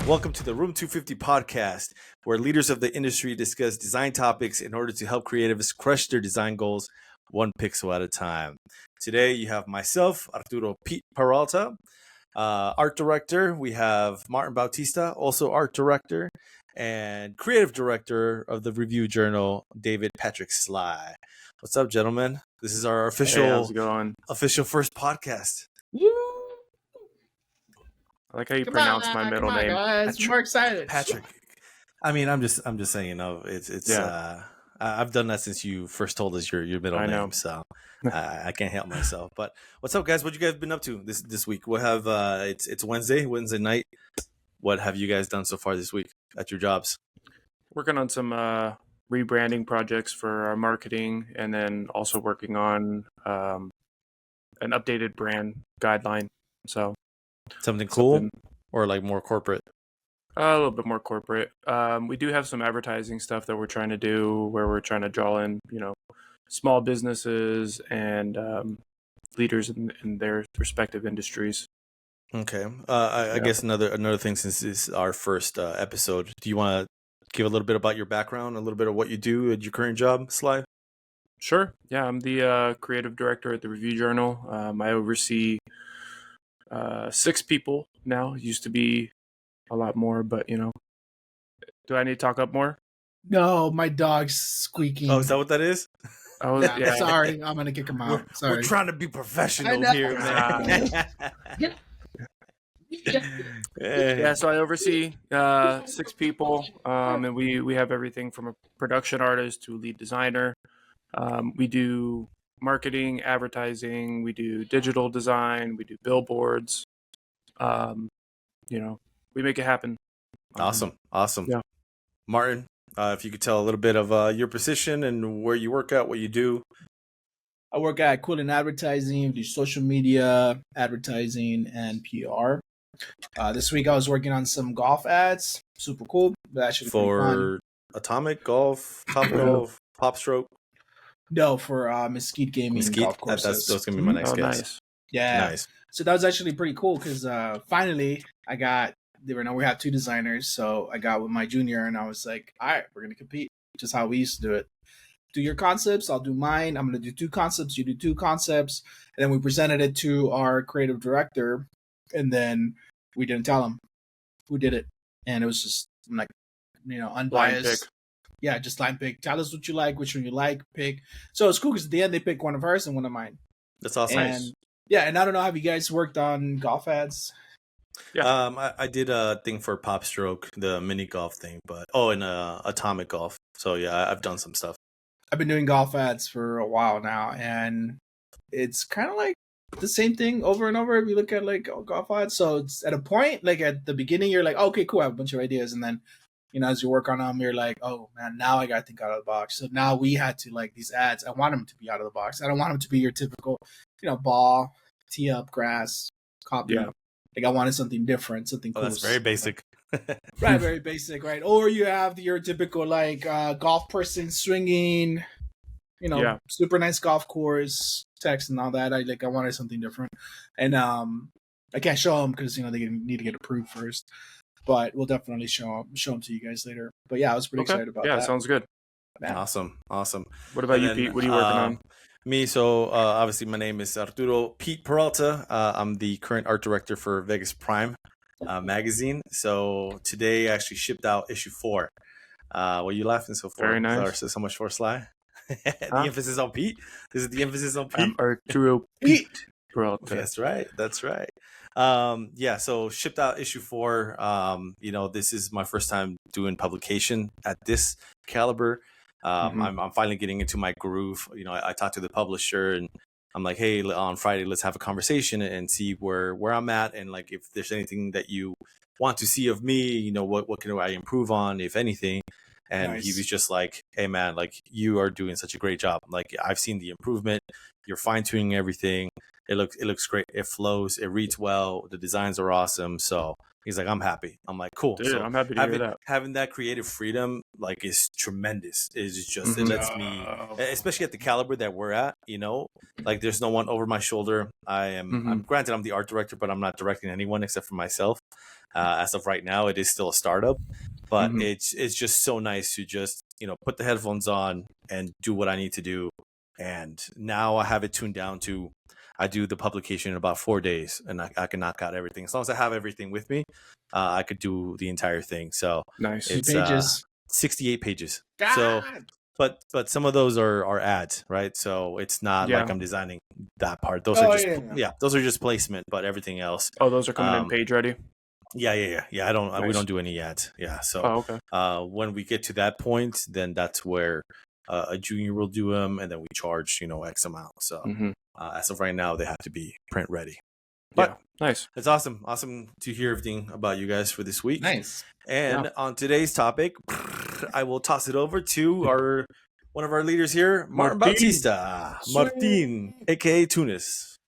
Welcome to the Room 250 podcast, where leaders of the industry discuss design topics in order to help creatives crush their design goals one pixel at a time. Today, you have myself, Arturo Pete Peralta, art director. We have Martin Bautista, also art director, and creative director of the Review Journal, David Patrick Sly. What's up, gentlemen? This is our official first podcast. I like how you pronounce my middle name. Guys. More excited. Patrick. I mean, I'm just saying, it's I've done that since you first told us your middle name, so I can't help myself. But what's up, guys? What you guys been up to this week? What have it's Wednesday night. What have you guys done so far this week at your jobs? Working on some rebranding projects for our marketing, and then also working on an updated brand guideline. So something cool or like more corporate? A little bit more corporate. We do have some advertising stuff that we're trying to do, where we're trying to draw in, small businesses and leaders in their respective industries. Okay. I guess another thing, since this is our first episode, do you want to give a little bit about your background, a little bit of what you do at your current job, Sly? Sure. Yeah, I'm the creative director at the Review Journal. I oversee 6 people now. It used to be a lot more, but do I need to talk up more? No, my dog's squeaking. Oh, is that what that is? Oh, yeah. Sorry, I'm gonna kick him out. We're trying to be professional here, man. Yeah, so I oversee 6 people, and we have everything from a production artist to a lead designer. We do marketing, advertising, we do digital design, we do billboards. We make it happen. Awesome. Yeah. Martin, if you could tell a little bit of your position and where you work at, what you do. I work at Quillen Advertising, do social media, advertising, and PR. This week I was working on some golf ads. Super cool. Actually for Atomic Golf, Top Golf, Pop Stroke. No, for Mesquite Gaming golf courses. That's gonna be my next guess. Nice. Yeah. Nice. So that was actually pretty cool because finally we have 2 designers. So I got with my junior and I was like, all right, we're going to compete. Just how we used to do it. Do your concepts, I'll do mine. I'm going to do 2 concepts, you do 2 concepts. And then we presented it to our creative director. And then we didn't tell him who did it. And it was just like, unbiased. Yeah, just line pick. Tell us what you like, which one you like, pick. So it's cool because at the end they pick one of hers and one of mine. That's awesome. And yeah, and I don't know, have you guys worked on golf ads? Yeah. I did a thing for Pop Stroke, the mini golf thing, and Atomic Golf. So yeah, I've done some stuff. I've been doing golf ads for a while now, and it's kind of like the same thing over and over if you look at like golf ads. So it's at a point, like at the beginning, you're like, okay, cool, I have a bunch of ideas, and then as you work on them, you're like, oh man, now I got to think out of the box. So now we had to, like, these ads, I want them to be out of the box. I don't want them to be your typical, ball, tee up, grass, copy. Yeah. Like I wanted something different, something cool. That's very basic. Right, very basic, right? Or you have your typical like golf person swinging, super nice golf course, text and all that. I wanted something different, and I can't show them because they need to get approved first. But we'll definitely show them to you guys later. But yeah, I was pretty excited about that. Yeah, sounds good. Man. Awesome. What about you, Pete? What are you working on? Me, so obviously my name is Arturo Pete Peralta. I'm the current art director for Vegas Prime magazine. So today I actually shipped out issue 4. What are you laughing so for? Very nice. So much for Sly. The emphasis on Pete. This is the emphasis on Pete. I'm Arturo Pete Peralta. That's right. So shipped out issue 4. This is my first time doing publication at this caliber. I'm finally getting into my groove. I talked to the publisher and I'm like, hey, on Friday, let's have a conversation and see where I'm at. And like, if there's anything that you want to see of me, what can I improve on, if anything. And Nice. He was just like, hey man, like you are doing such a great job. Like I've seen the improvement. You're fine tuning everything. It looks great. It flows. It reads well. The designs are awesome. So He's like, I'm happy. I'm like, cool. Dude, So I'm happy to hear that. having that creative freedom like is tremendous. It's just it Mhm. lets me, especially at the caliber that we're at, like there's no one over my shoulder. I'm granted I'm the art director, but I'm not directing anyone except for myself. As of right now, it is still a startup, but it's just so nice to just put the headphones on and do what I need to do. And now I have it tuned down to I do the publication in about 4 days, and I can knock out everything. As long as I have everything with me, I could do the entire thing. So Nice. it's pages. 68 pages. God. So, but some of those are ads, right? So it's not like I'm designing that part. Those are just those are just placement, but everything else. Oh, those are coming in page ready. Yeah. I don't. Nice. We don't do any ads. Yeah. So when we get to that point, then that's where a junior will do them, and then we charge X amount. So as of right now, they have to be print ready. But nice. It's awesome to hear everything about you guys for this week. Nice. And on today's topic, I will toss it over to one of our leaders here, Martin Bautista. Martin, aka Tunis.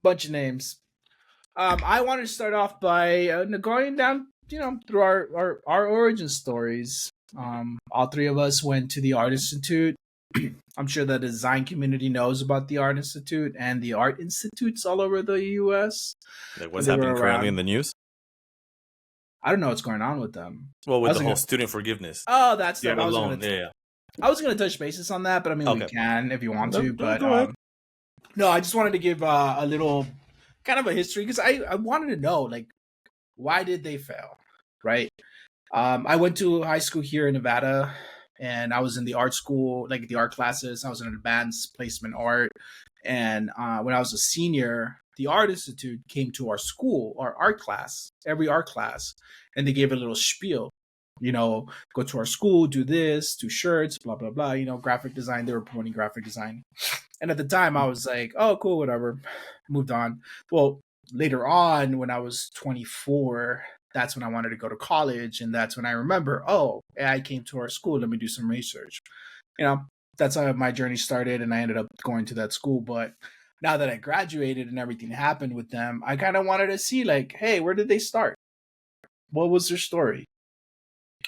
Bunch of names. I wanted to start off by going down, through our origin stories. All three of us went to the Art Institute. I'm sure the design community knows about the Art Institute and the art institutes all over the U.S. Like what's happening currently in the news? I don't know what's going on with them. Well, with the whole student forgiveness. Oh, that's the I was going to touch bases on that, but I mean, we can if you want to. But go ahead. No, I just wanted to give a little kind of a history because I wanted to know, like, why did they fail, right? I went to high school here in Nevada, and I was in the art school, like the art classes. I was in advanced placement art. And when I was a senior, the Art Institute came to our school, our art class, every art class, and they gave a little spiel. Go to our school, do this, do shirts, blah, blah, blah, graphic design. They were promoting graphic design. And at the time, I was like, oh, cool, whatever. Moved on. Well, later on, when I was 24, that's when I wanted to go to college. And that's when I remember, I came to our school. Let me do some research. That's how my journey started. And I ended up going to that school. But now that I graduated and everything happened with them, I kind of wanted to see, like, hey, where did they start? What was their story?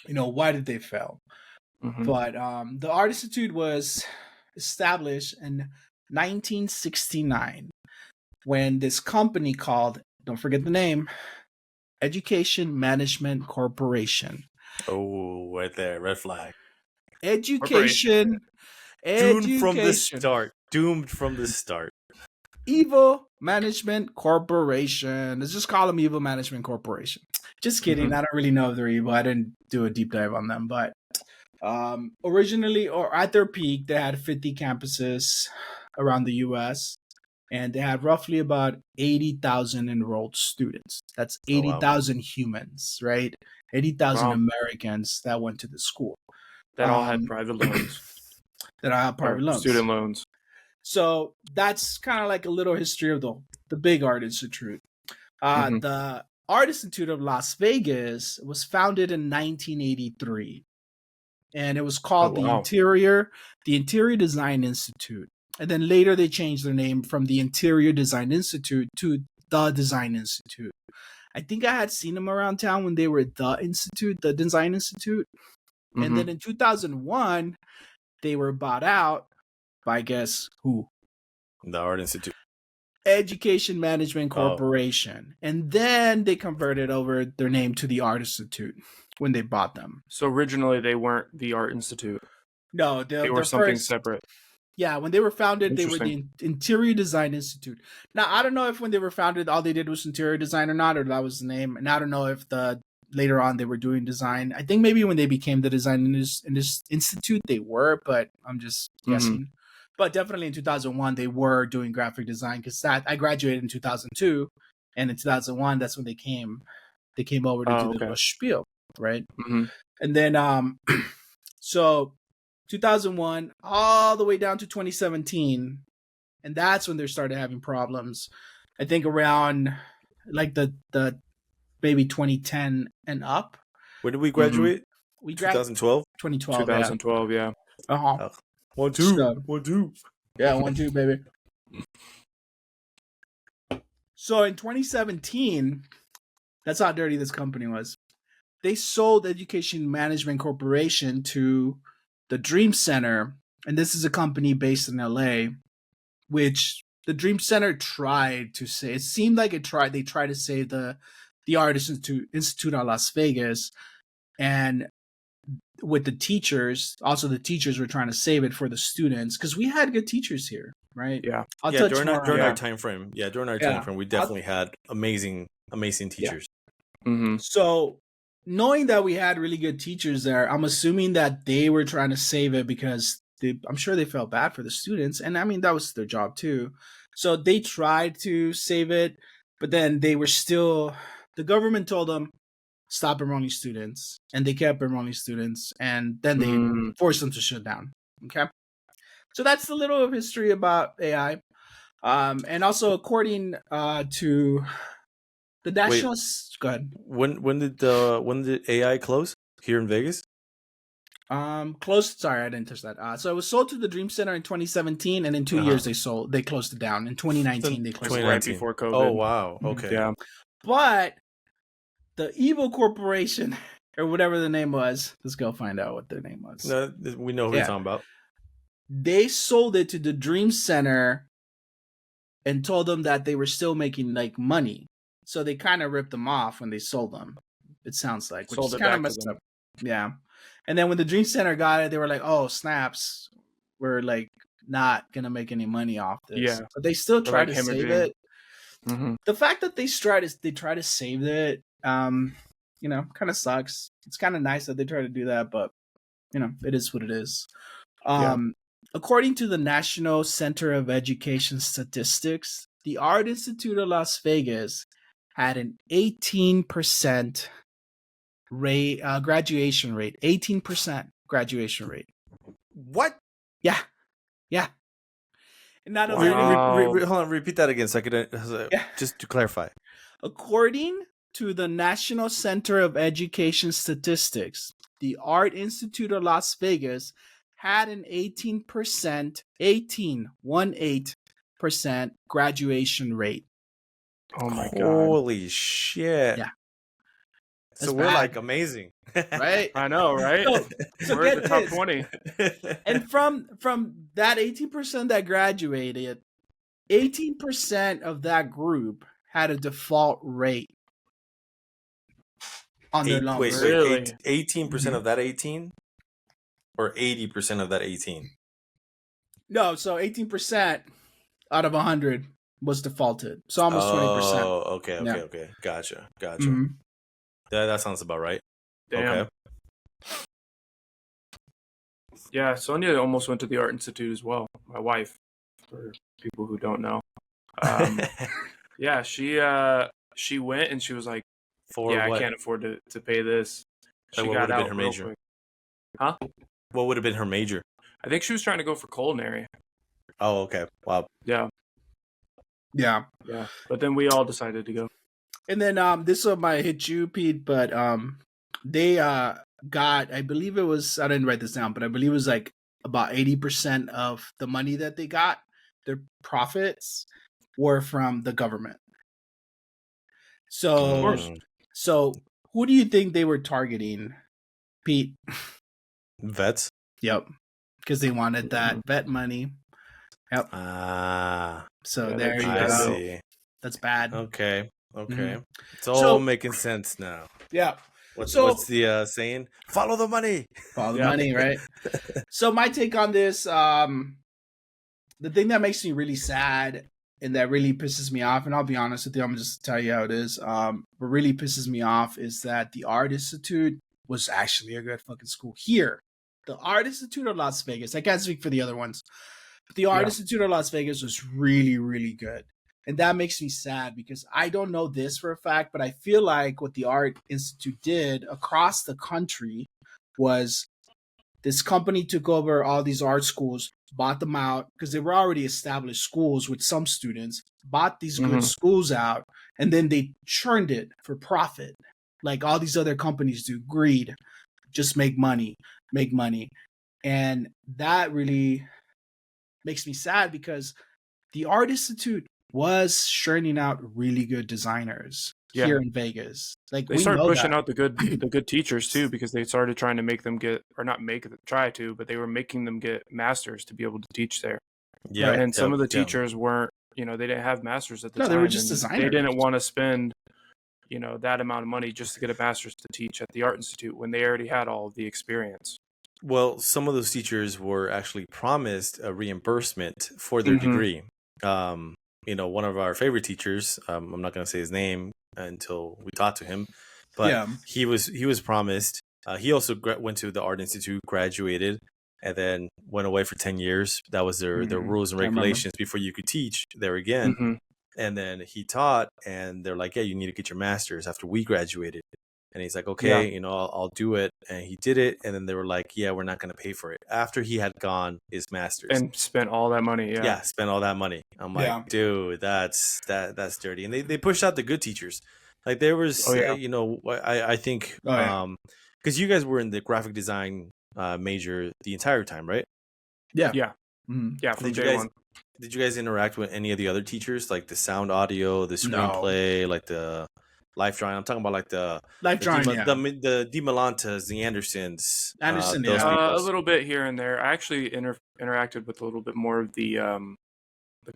Why did they fail? But the Art Institute was established in 1969 when this company called, don't forget the name, Education Management Corporation. Oh, right there, red flag. Education. Doomed from the start. Evil Management Corporation. Let's just call them Evil Management Corporation. Just kidding. I don't really know if they're evil. I didn't do a deep dive on them. But originally, or at their peak, they had 50 campuses around the U.S. And they had roughly about 80,000 enrolled students. That's 80,000 humans, right? 80,000 Americans that went to the school. That all had private loans. Student loans. So that's kind of like a little history of the big Art Institute. The Art Institute of Las Vegas was founded in 1983. And it was called the Interior Design Institute. And then later they changed their name from the Interior Design Institute to the Design Institute. I think I had seen them around town when they were the Design Institute. And then in 2001, they were bought out by, guess who? The Art Institute. Education Management Corporation. And then they converted over their name to the Art Institute when they bought them. So originally they weren't the Art Institute. No, they were something separate. Yeah, when they were founded, they were the Interior Design Institute. Now, I don't know if when they were founded, all they did was interior design or not, or that was the name. And I don't know if later on they were doing design. I think maybe when they became the Design Institute, they were, but I'm just guessing. But definitely in 2001, they were doing graphic design because I graduated in 2002. And in 2001, that's when they came over to do the little spiel, right? And then, so 2001 all the way down to 2017, and that's when they started having problems. I think around like the maybe 2010 and up. When did we graduate? We graduated 2012. 2012, yeah. 1 2 1 2. Yeah, 1 2 baby. So in 2017, that's how dirty this company was. They sold Education Management Corporation to the Dream Center, and this is a company based in LA, which the Dream Center tried to say. It seemed like they tried to save the Art Institute of Las Vegas, and with the teachers, also the teachers were trying to save it for the students because we had good teachers here, right? Yeah. During our time frame. Yeah, during our time frame, we definitely had amazing teachers. Yeah. Mm-hmm. So knowing that we had really good teachers there, I'm assuming that they were trying to save it because I'm sure they felt bad for the students. And I mean, that was their job too. So they tried to save it, but then the government told them, stop enrolling students. And they kept enrolling students. And then they forced them to shut down. Okay. So that's a little of history about AI. And also according to the national... Go ahead. When did AI close here in Vegas? Closed. Sorry, I didn't touch that. So it was sold to the Dream Center in 2017, and in 2 years they closed it down. In 2019, they closed it right before COVID. Oh wow. Okay. Yeah. But the Evil Corporation, or whatever the name was, let's go find out what their name was. No, we know who you're talking about. They sold it to the Dream Center and told them that they were still making like money. So they kind of ripped them off when they sold them. It sounds like, which is kind of messed up. Yeah. And then when the Dream Center got it, they were like, "Oh, snaps! We're like not gonna make any money off this." Yeah. But they still try to save it. Mm-hmm. The fact that they try to save it, kind of sucks. It's kind of nice that they try to do that, but it is what it is. According to the National Center of Education Statistics, the Art Institute of Las Vegas had an 18% graduation rate. 18% graduation rate. What? Yeah. And not only hold on, repeat that again so I could just to clarify. According to the National Center of Education Statistics, the Art Institute of Las Vegas had an 18% graduation rate. Oh my God. Holy shit. Yeah. So we're like amazing. Right? I know, right? So we're in the top 20. And from that 18% that graduated, 18% of that group had a default rate on their loans. Wait, really? 18% of that 18? Or 80% of that 18? No, so 18% out of 100 was defaulted. So almost 20%. Oh, okay. Gotcha. Mm-hmm. That sounds about right. Damn. Okay. Yeah, Sonia almost went to the Art Institute as well. My wife, for people who don't know. Yeah, she went and she was like, what? I can't afford to pay this. She what got would have out been her major? Quick. Huh? What would have been her major? I think she was trying to go for culinary. Oh, okay. Wow. Yeah. But then we all decided to go. And then this one might hit you, Pete, but they got, I believe it was, I didn't write this down, but I believe it was like about 80% of the money that they got, their profits, were from the government. So, who do you think they were targeting, Pete? Vets? Yep. Because they wanted that vet money. Yep. So there you go. See. That's bad. Okay. It's all making sense now. Yeah. What's the saying? Follow the money. Follow the money, right? So my take on this, the thing that makes me really sad and that really pisses me off, and I'll be honest with you, I'm gonna just tell you how it is. What really pisses me off is that the Art Institute was actually a good fucking school here. The Art Institute of Las Vegas. I can't speak for the other ones, but the Art Institute of Las Vegas was really, really good. And that makes me sad because I don't know this for a fact, but I feel like what the Art Institute did across the country was this company took over all these art schools, bought them out because they were already established schools with some students, bought these good schools out, and then they churned it for profit. Like all these other companies do. Greed. Just make money. And that really makes me sad because the Art Institute was churning out really good designers here in Vegas. Like they we started know pushing that. out the good teachers too, because they started trying to make them get, or not make them try to, but they were making them get masters to be able to teach there. Yeah, Right. And some of the teachers weren't, you know, they didn't have masters at the No, time. they were just and designers. They didn't want to spend, you know, that amount of money just to get a master's to teach at the Art Institute when they already had all of the experience. Well, some of those teachers were actually promised a reimbursement for their Mhm. degree. You know, one of our favorite teachers, I'm not going to say his name until we talk to him, but Yeah. he was promised. He also went to the Art Institute, graduated, and then went away for 10 years. That was their Mhm. rules and I remember. regulations before you could teach there again. Mhm. And then he taught, and they're like, yeah, you need to get your master's after we graduated. And he's like, okay, you know, I'll do it. And he did it. And then they were like, yeah, we're not going to pay for it after he had gone his master's And spent all that money. yeah, spent all that money. I'm like, Yeah. dude, that's dirty. And they pushed out the good teachers. Like there was, you know, I think, because you guys were in the graphic design major the entire time, right? Yeah. Yeah. Mhm. Yeah. From Did you day guys one. did you guys interact with any of the other teachers, like the sound, audio, the screenplay, like the life drawing? I'm talking about like the Life drawing, the Di Malantas, the Andersons, Anderson, those A people. little bit here and there. I actually interacted with a little bit more of the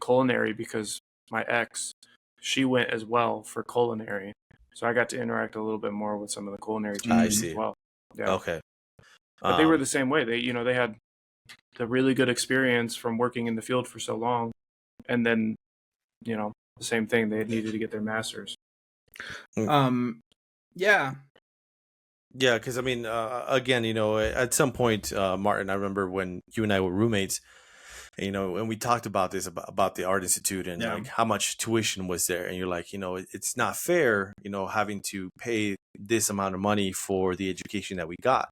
culinary, because my ex, she went as well for culinary, so I got to interact a little bit more with some of the culinary teachers as well. Yeah. Okay. But they were the same way. They, you know, they had the really good experience from working in the field for so long, and then, you know, the same thing. They needed to get their masters. Yeah. Yeah, because I mean, again, you know, at some point, Martin, I remember when you and I were roommates, you know, and we talked about this about the Art Institute and like how much tuition was there, and you're like, you know, it's not fair, you know, having to pay this amount of money for the education that we got.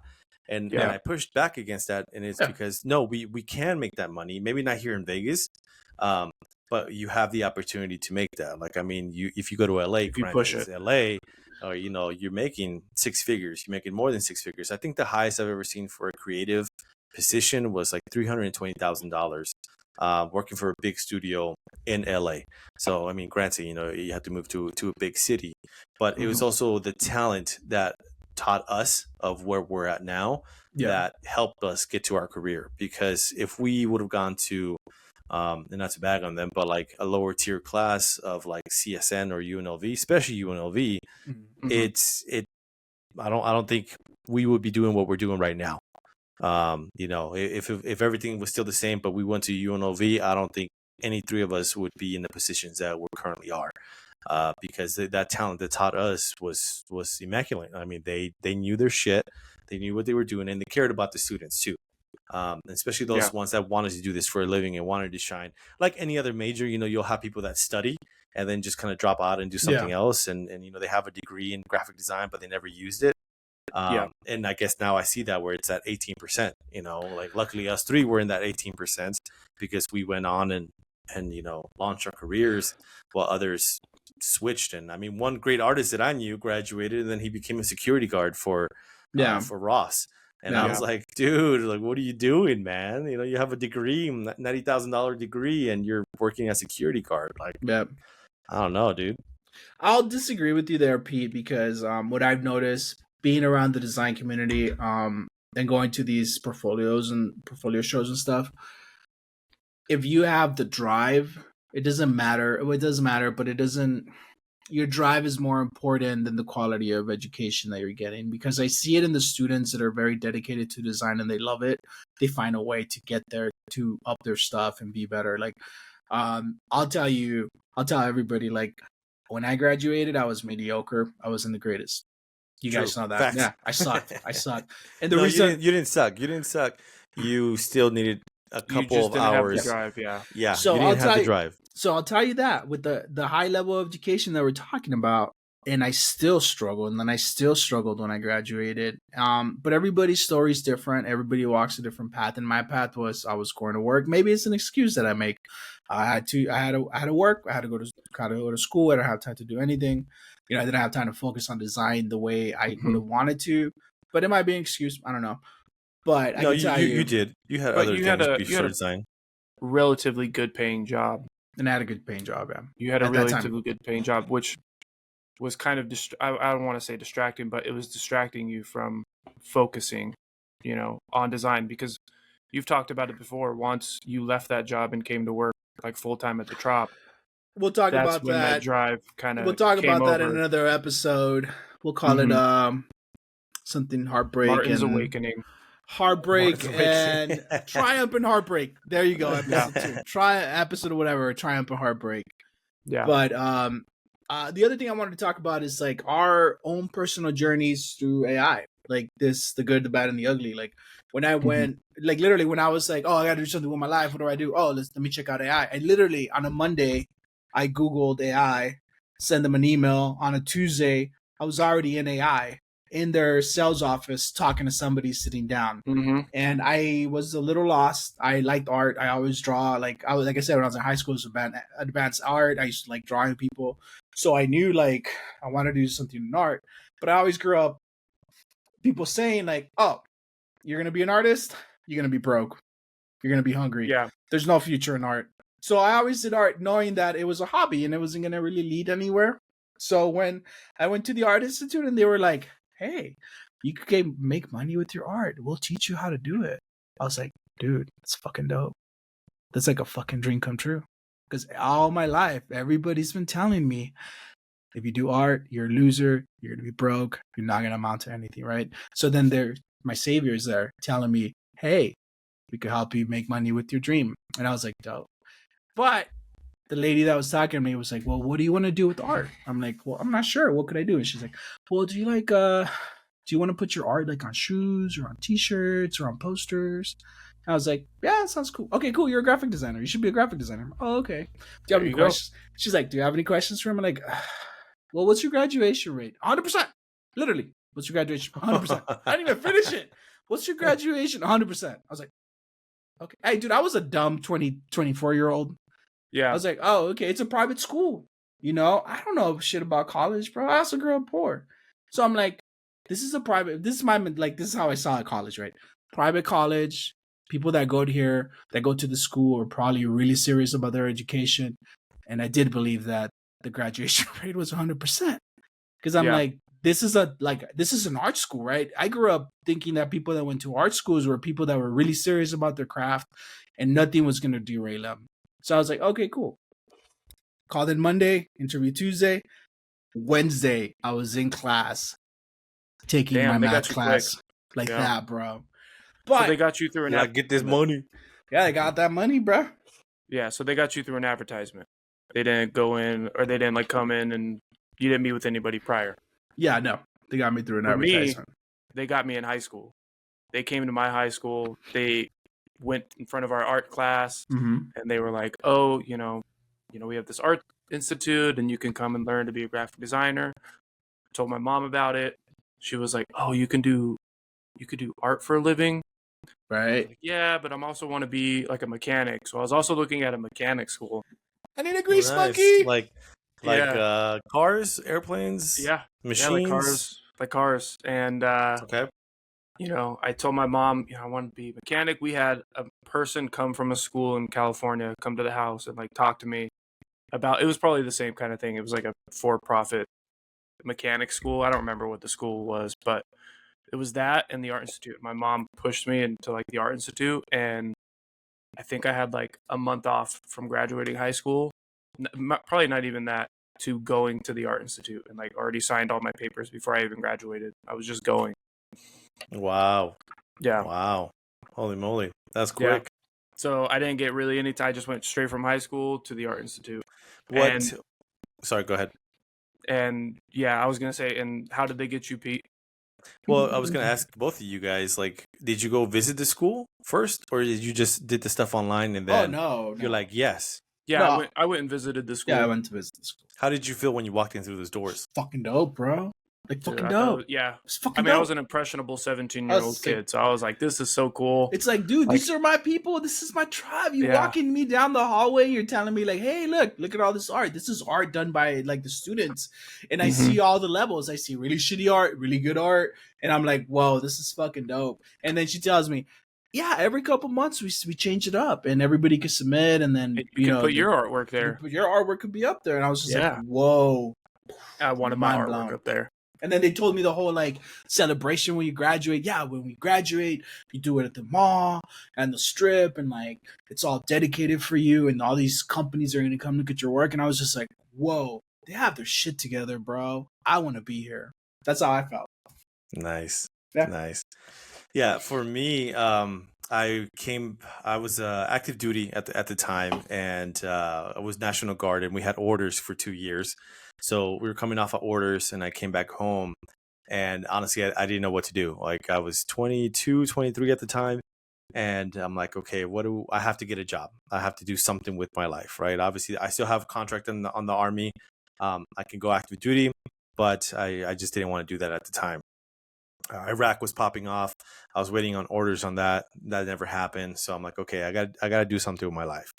And I pushed back against that, and it's because no, we can make that money, maybe not here in Vegas, but you have the opportunity to make that. Like, I mean, if you go to LA, if you push it, LA, or you know, you're making six figures, you're making more than six figures. I think the highest I've ever seen for a creative position was like $320,000, working for a big studio in LA. So I mean, granted, you know, you have to move to a big city, but it was also the talent that taught us of where we're at now that helped us get to our career. Because if we would have gone to and not to bag on them, but like a lower tier class of like CSN or UNLV, especially UNLV, I don't think we would be doing what we're doing right now. You know, if everything was still the same, but we went to UNLV, I don't think any three of us would be in the positions that we currently are. Because that talent that taught us was immaculate. I mean, they knew their shit, they knew what they were doing, and they cared about the students too. Especially those ones that wanted to do this for a living and wanted to shine. Like any other major, you know, you'll have people that study and then just kind of drop out and do something else, and you know, they have a degree in graphic design, but they never used it. And I guess now I see that where it's at 18%. You know, like luckily us three were in that 18% because we went on and you know, launched our careers while others switched. And I mean, one great artist that I knew graduated and then he became a security guard for Ross. And I was like, dude, like, what are you doing, man? You know, you have a degree, $90,000 degree, and you're working as a security guard. Like, I don't know, dude. I'll disagree with you there, Pete, because what I've noticed being around the design community and going to these portfolio shows and stuff, if you have the drive, it doesn't matter. It doesn't matter, but it doesn't. Your drive is more important than the quality of education that you're getting, because I see it in the students that are very dedicated to design and they love it. They find a way to get there, to up their stuff and be better. Like, I'll tell everybody, like, when I graduated, I was mediocre. I wasn't the greatest. You guys know that. Facts. Yeah, I sucked. And the reason you didn't suck. You still needed a couple of hours. Have the drive, yeah. So you didn't have the drive. So I'll tell you that with the high level of education that we're talking about, and I still struggled, and then I still struggled when I graduated. But everybody's story is different. Everybody walks a different path, and my path was I was going to work. Maybe it's an excuse that I make. I had to work. I had to go to school. I didn't have time to do anything. You know, I didn't have time to focus on design the way I would have wanted to. But it might be an excuse. I don't know. But no, I can tell you did. You had other things before design. Relatively good paying job. And I had a good paying job, yeah. You had a At that time. relatively good paying job, which was kind of I don't want to say distracting, but it was distracting you from focusing, on design, because you've talked about it before. Once you left that job and came to work like full time at the Trop, We'll talk that's about when that that. drive kind of We'll talk came about that in over. another episode. We'll call it something heartbreak Martin's and Awakening. heartbreak Martin's and Awakening. triumph and heartbreak. There you go, episode 2. Episode or whatever, triumph and heartbreak. Yeah. But the other thing I wanted to talk about is like our own personal journeys through AI. Like this, the good, the bad, and the ugly. Like when I went, like literally when I was like, oh, I gotta do something with my life. What do? Oh, let me check out AI. I literally on a Monday, I Googled AI, send them an email. On a Tuesday, I was already in AI in their sales office talking to somebody sitting down. And I was a little lost. I liked art. I always draw. Like I said, when I was in high school, it was advanced art. I used to like drawing people. So I knew like I wanted to do something in art. But I always grew up people saying like, oh, you're gonna be an artist, you're gonna be broke, you're gonna be hungry. Yeah. There's no future in art. So I always did art knowing that it was a hobby and it wasn't gonna really lead anywhere. So when I went to the Art Institute and they were like, hey, you could make money with your art. We'll teach you how to do it. I was like, dude, that's fucking dope. That's like a fucking dream come true. Because all my life, everybody's been telling me, if you do art, you're a loser, you're going to be broke, you're not going to amount to anything, right? So then my saviors there telling me, hey, we could help you make money with your dream. And I was like, dope. But the lady that was talking to me was like, well, what do you want to do with art? I'm like, well, I'm not sure. What could I do? And she's like, well, do you want to put your art like on shoes or on t-shirts or on posters? And I was like, yeah, that sounds cool. Okay, cool. You're a graphic designer. You should be a graphic designer. Oh, okay. Do you have any questions? She's like, do you have any questions for him? I'm like, well, what's your graduation rate? 100%. Literally. What's your graduation? 100%. I didn't even finish it. What's your graduation? 100%. I was like, okay. Hey, dude, I was a dumb 24-year-old. Yeah. I was like, oh, okay. It's a private school. I don't know shit about college, bro. I also grew up poor. So I'm like, this is how I saw college, right? Private college. People that go to the school are probably really serious about their education. And I did believe that the graduation rate was 100%. Because I'm like, this is an art school, right? I grew up thinking that people that went to art schools were people that were really serious about their craft and nothing was going to derail them. So I was like, okay, cool. Called in Monday, interview Tuesday. Wednesday, I was in class taking my math class like that, bro. But so they got you through an get this money. Yeah, I got that money, bro. Yeah, so they got you through an advertisement. They didn't go in, or they didn't like come in, and you didn't meet with anybody prior. Yeah, no, they got me through an advertisement. They got me in high school. They came to my high school. They went in front of our art class, and they were like, "Oh, we have this art institute, and you can come and learn to be a graphic designer." I told my mom about it. She was like, "Oh, you could do art for a living." Right. Like, yeah, but I'm also want to be like a mechanic. So I was also looking at a mechanic school. I need a grease monkey. Like cars, airplanes, machines. Yeah, like cars. And okay. I told my mom, I wanted to be a mechanic. We had a person come from a school in California come to the house and like talk to me about. It was probably the same kind of thing. It was like a for-profit mechanic school. I don't remember what the school was, but it was that and the Art Institute. My mom pushed me into like the Art Institute, and I think I had like a month off from graduating high school. Probably not even that, to going to the Art Institute, and like already signed all my papers before I even graduated. I was just going. Wow. Yeah. Wow. Holy moly. That's quick. Yeah. So I didn't get really any time. I just went straight from high school to the Art Institute. Sorry, go ahead. And yeah, I was going to say, and how did they get you, Pete? Well, I was going to ask both of you guys, like, did you go visit the school first, or did you just did the stuff online and then you're like, yes? Yeah, no. I went and visited the school. Yeah, I went to visit the school. How did you feel when you walked in through those doors? Fucking dope, bro. Like, fucking dope. Yeah. It's fucking dope. I was an impressionable 17-year-old kid, so I was like, this is so cool. It's like, dude, these are my people. This is my tribe. You're walking me down the hallway. You're telling me, like, hey, look at all this art. This is art done by, like, the students. And I see all the levels. I see really shitty art, really good art. And I'm like, whoa, this is fucking dope. And then she tells me, yeah, every couple months we change it up, and everybody could submit, and then You can put your artwork there. your artwork could be up there, and I was just Yeah. like, whoa, I wanted my mind artwork blown. up there. And then they told me the whole like celebration when you graduate. Yeah, when we graduate, you do it at the mall and the strip, and like it's all dedicated for you, and all these companies are gonna come look at your work. And I was just like, whoa, they have their shit together, bro. I want to be here. That's how I felt. Nice. Yeah. Nice. Yeah, for me, I was active duty at the time, and I was National Guard, and we had orders for 2 years. So we were coming off of orders, and I came back home, and honestly, I didn't know what to do. Like, I was 22, 23 at the time, and I'm like, okay, I have to get a job. I have to do something with my life, right? Obviously, I still have a contract on the Army. I can go active duty, but I just didn't want to do that at the time. Iraq was popping off. I was waiting on orders on that. That never happened. So I'm like, okay, I got to do something with my life.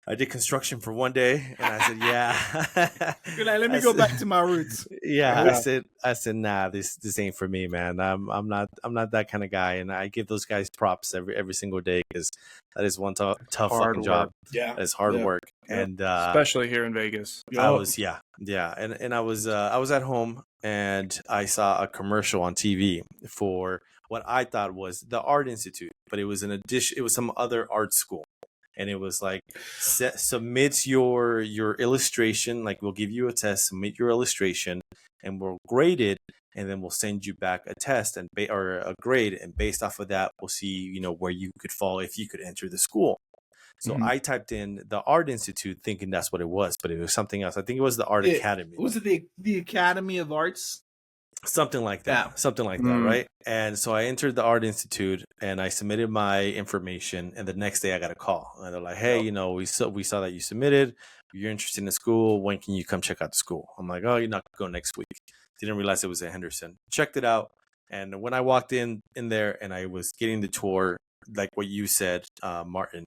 I did construction for one day, and I said, yeah. You're like, let me go back to my roots. Yeah, I said, nah, this ain't for me, man. I'm not that kind of guy, and I give those guys props every single day, because that is one tough Hard fucking job. work. Yeah, It's hard work, and Especially here in Vegas. I was and I was at home, and I saw a commercial on TV for what I thought was the Art Institute, but it was it was some other art school. And it was like, submit your illustration. Like, we'll give you a test, submit your illustration, and we'll grade it, and then we'll send you back a test or a grade, and based off of that, we'll see where you could fall, if you could enter the school. So I typed in the Art Institute, thinking that's what it was, but it was something else. I think it was the Art Academy. Was it the Academy of Arts? Something like that. Yeah. Something like that, right? And so I entered the Art Institute, and I submitted my information, and the next day I got a call, and they're like, hey, we saw that you submitted. You're interested in the school. When can you come check out the school? I'm like, oh, you're not going to go next week. Didn't realize it was at Henderson. Checked it out, and when I walked in there, and I was getting the tour, like what you said, Martin,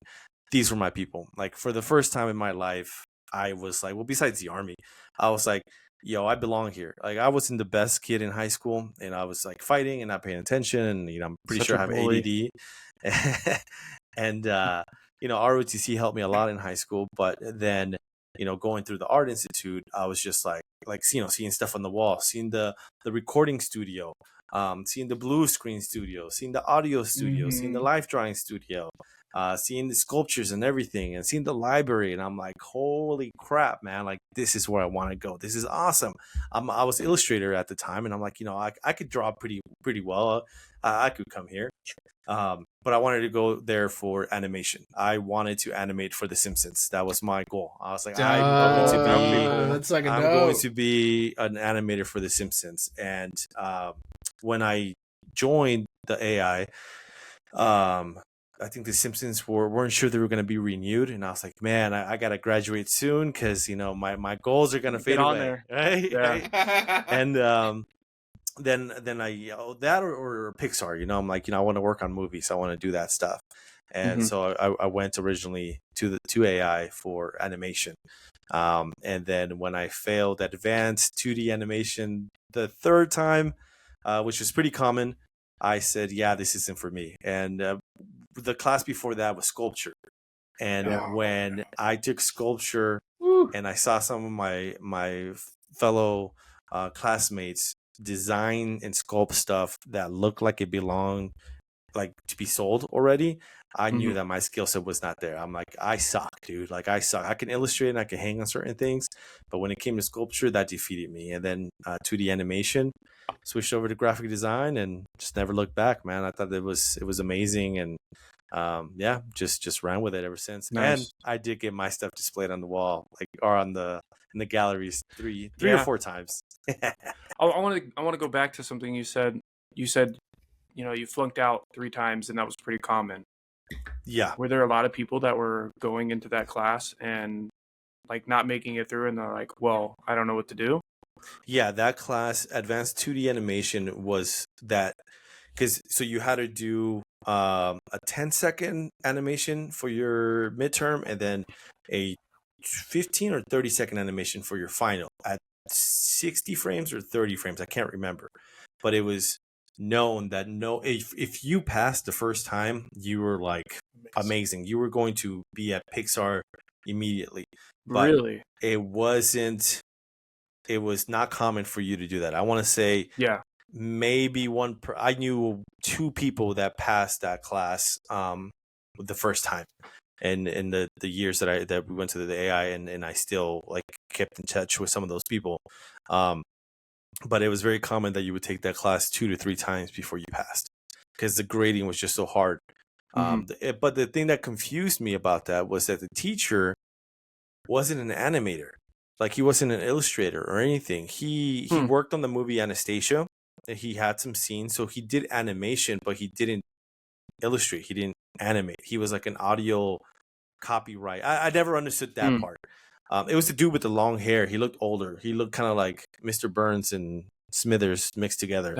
these were my people. Like, for the first time in my life, I was like, well, besides the Army, I was like, yo, I belong here. Like, I wasn't the best kid in high school, and I was like fighting and not paying attention, and I'm pretty sure I have ADD. And ROTC helped me a lot in high school, but then going through the Art Institute, I was just like seeing stuff on the wall, seeing the recording studio, seeing the blue screen studio, seeing the audio studio, seeing the life drawing studio, seeing the sculptures and everything, and seeing the library, and I'm like, holy crap, man, like, this is where I want to go. This is awesome. I was illustrator at the time, and I'm like, I could draw pretty well. I could come here. But I wanted to go there for animation. I wanted to animate for The Simpsons. That was my goal. I was like, I'm going to be an animator for The Simpsons. And when I joined the AI, I think The Simpsons weren't sure they were going to be renewed, and I was like, man, I got to graduate soon, because my goals are going to fade away, there. Right? Yeah. And then I that or Pixar, I'm like, I want to work on movies, I want to do that stuff, and so I went originally to AI for animation, and then when I failed advanced 2D animation the third time, which was pretty common, I said, yeah, this isn't for me. And the class before that was sculpture. And when I took sculpture, and I saw some of my fellow classmates design and sculpt stuff that looked like it belonged, like, to be sold already, I knew that my skill set was not there. I'm like, I suck, dude. Like, I suck. I can illustrate and I can hang on certain things, but when it came to sculpture, that defeated me. And then 2D animation, switched over to graphic design, and just never looked back, man. I thought it was amazing, and just ran with it ever since. Nice. And I did get my stuff displayed on the wall, like, or in the galleries three or four times. I want to go back to something you said. You said, you flunked out 3 times, and that was pretty common. Yeah. Were there a lot of people that were going into that class and like not making it through, and they're like, well, I don't know what to do? Yeah, that class, advanced 2D animation, was that, because so you had to do a 10-second animation for your midterm, and then a 15 or 30-second animation for your final at 60 frames or 30 frames. I can't remember, but it was known that if you passed the first time, you were like amazing. You were going to be at Pixar immediately. But Really? it was not common for you to do that. I want to say Yeah. maybe I knew 2 people that passed that class the first time. And in the years that we went to the AI, and I still like kept in touch with some of those people. But it was very common that you would take that class 2 to 3 times before you passed, because the grading was just so hard. But the thing that confused me about that was that the teacher wasn't an animator. Like, he wasn't an illustrator or anything. He worked on the movie Anastasia. He had some scenes, so he did animation, but he didn't illustrate. He didn't animate. He was like an audio copyright. I never understood that part. It was the dude with the long hair. He looked older. He looked kind of like Mr. Burns and Smithers mixed together.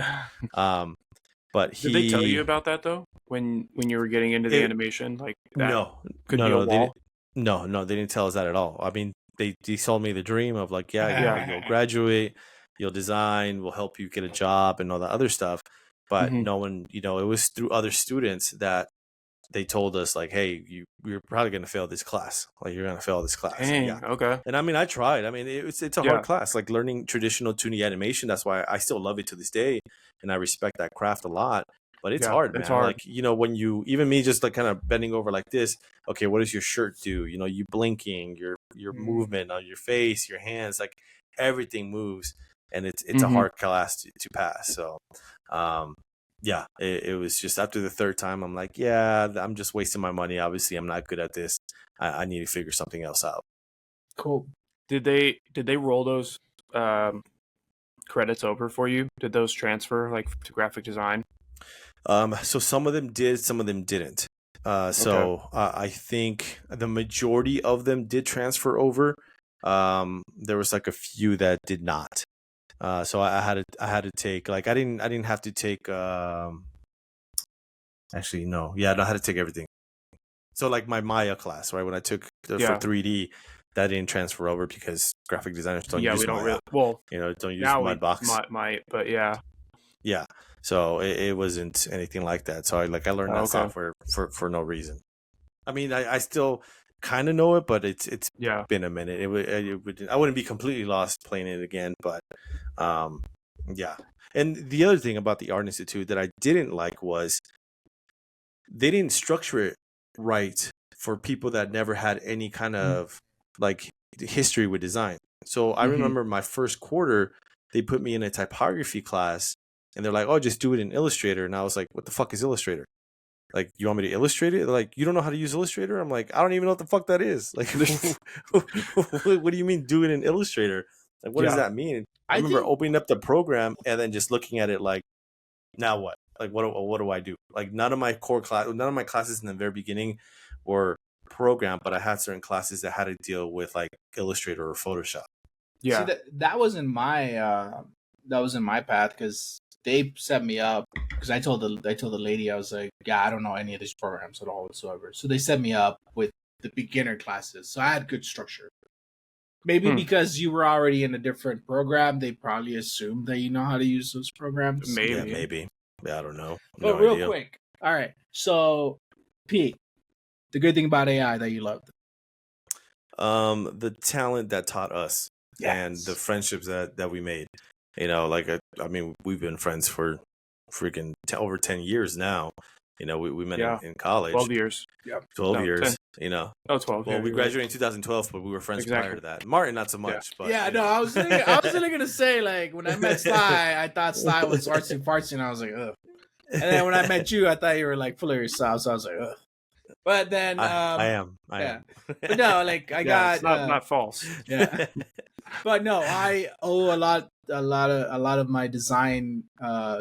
But did they tell you about that though when you were getting into the animation? Like that no, could be a wall? They didn't tell us that at all. I mean, they sold me the dream of like, you'll graduate, you'll design, we'll help you get a job and all that other stuff. But no one, it was through other students that they told us like, hey, you're probably going to fail this class. Like, you're going to fail this class. Dang, okay. And I mean, I tried. I mean, it's a hard class, like learning traditional 2D animation. That's why I still love it to this day. And I respect that craft a lot. But it's hard, man. It's hard. Like, when even me just like kind of bending over like this, okay, what does your shirt do? You blinking, your movement on your face, your hands, like everything moves. And it's a hard class to pass. So, it was just after the 3rd time, I'm like, I'm just wasting my money. Obviously, I'm not good at this. I need to figure something else out. Cool. Did they roll those credits over for you? Did those transfer like to graphic design? So some of them did, some of them didn't. I think the majority of them did transfer over. There was like a few that did not. So I had to take, like, I didn't have to take actually no, I had to take everything. So like my Maya class, right, when I took for 3D, that didn't transfer over because graphic designers don't use Maya. Don't use Mudbox. Might, but yeah. So it wasn't anything like that. So I learned that software for no reason. I mean, I still kind of know it, but it's been a minute. I wouldn't be completely lost playing it again, but And the other thing about the Art Institute that I didn't like was they didn't structure it right for people that never had any kind of like history with design. So I remember my first quarter, they put me in a typography class, and they're like, "Oh, just do it in Illustrator." And I was like, "What the fuck is Illustrator? Like, you want me to illustrate it?" They're like, "You don't know how to use Illustrator?" I'm like, "I don't even know what the fuck that is." Like, what do you mean do it in Illustrator? Like, what does that mean? I remember opening up the program and then just looking at it like, now what? Like, what do I do? Like, none of my classes in the very beginning were programmed, but I had certain classes that had to deal with like Illustrator or Photoshop. Yeah. See, that was in my path because they set me up because I told the lady, I was like, I don't know any of these programs at all whatsoever. So they set me up with the beginner classes. So I had good structure. Maybe because you were already in a different program, they probably assumed that you know how to use those programs. Maybe. I don't know. But real quick. All right. So, Pete, the good thing about AI that you loved? The talent that taught us and the friendships that we made. I mean, we've been friends for freaking over 10 years now. We met in college. 12 years. Yeah. 12 years, 12 Well, we graduated in 2012, but we were friends prior to that. Martin, not so much. But I was really going to say, like, when I met Sly, I thought Sly was artsy fartsy, and I was like, ugh. And then when I met you, I thought you were, like, full of yourself, so I was like, ugh. But then... I am. But no, like, I got... It's not false. Yeah. But no, I owe a lot of my design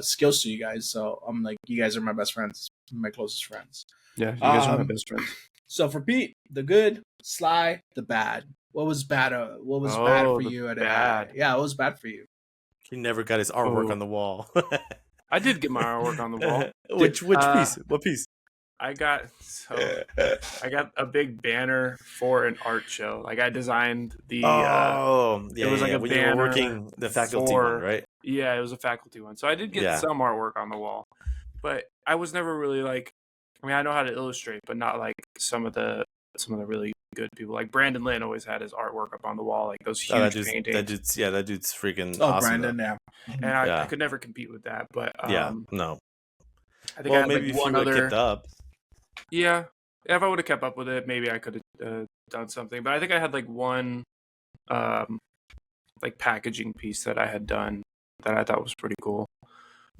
skills to you guys. So I'm like, you guys are my best friends, my closest friends. Yeah, you guys are my best friends. So for Pete, the good, Sly, the bad. What was bad? What was bad for you? What was bad for you? He never got his artwork on the wall. I did get my artwork on the wall. Which piece? What piece? I got a big banner for an art show. Like, I designed the. It was like a banner. You were working the faculty one, right? Yeah, it was a faculty one. So I did get Yeah. some artwork on the wall, but I was never really like. I mean, I know how to illustrate, but not like some of the really good people. Like Brandon Lynn always had his artwork up on the wall, like those Oh, huge paintings. that dude's freaking Oh, awesome. Brandon, yeah. And I Yeah. could never compete with that. But Yeah, no. I think I had maybe like if one you would have other. kept up. Yeah, if I would have kept up with it, maybe I could have done something. But I think I had like one, like packaging piece that I had done that I thought was pretty cool.